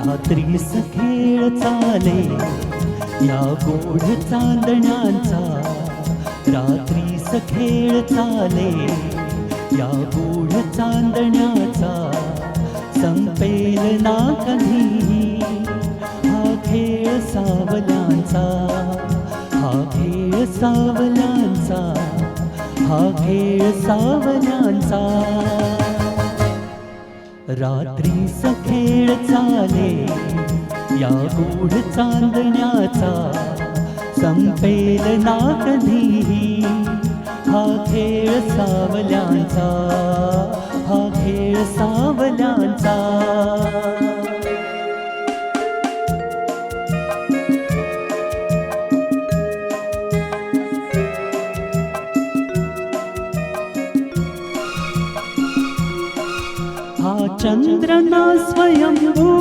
रात्रीस खेळ चाले या गोड चांदण्यांचा, रात्रीस खेळ चाले या गोड चांदण्याचा, संपेल ना कधी हा खेळ सावल्यांचा, हा खेळ सावल्यांचा, हा खेळ सावल्यांचा. रात्रीस खेळ चाले या गूढ चांदण्याचा, संपेल ना कधी हा खेळ सावल्यांचा, हा खेळ सावल्यांचा. हा चंद्र ना स्वयंभू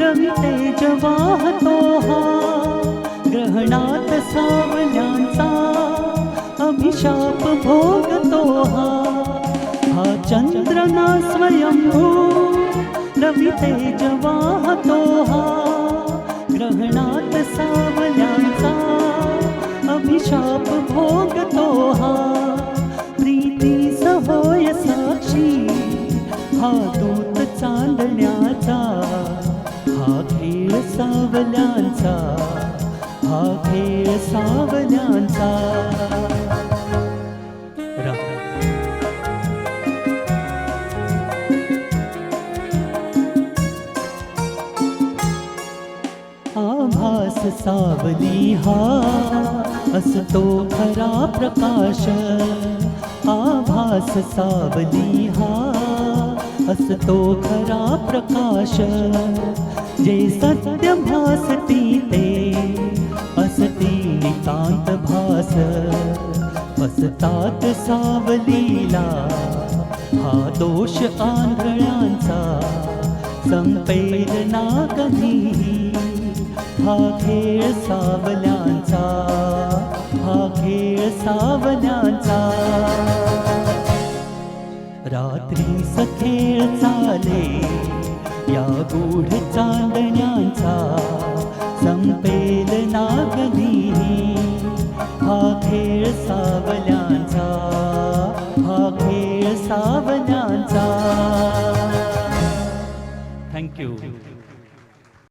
रवि तेज वाहतो, हा ग्रहणात सावल्यांचा अभिशाप भोगतो. हा चंद्र ना स्वयंभू रवि तेज वाहतो, हा ग्रहणात सावल्यांचा अभिशाप भोगतो. हा प्रीतीस होय साक्षी हा दूत चांदण्याचा, हा खेळ सावल्यांचा, हा खेळ सावल्यांचा. आभास सावली हा असतो खरा प्रकाश, आभास सावली हा असतो खरा प्रकाश. जे सत्य भासती ते असती नितांत भास, फसतात सावलीला हा दोष आंधळ्यांचा, संपेल ना कधी हा खेळ सावल्यांचा, हा खेळ सावल्यांचा. रात्रीस खेळ चाले या गूढ चांदण्यांचा, संपेल ना कधी हा खेळ सावल्यांचा, हा खेळ सावल्यांचा. थँक्यू.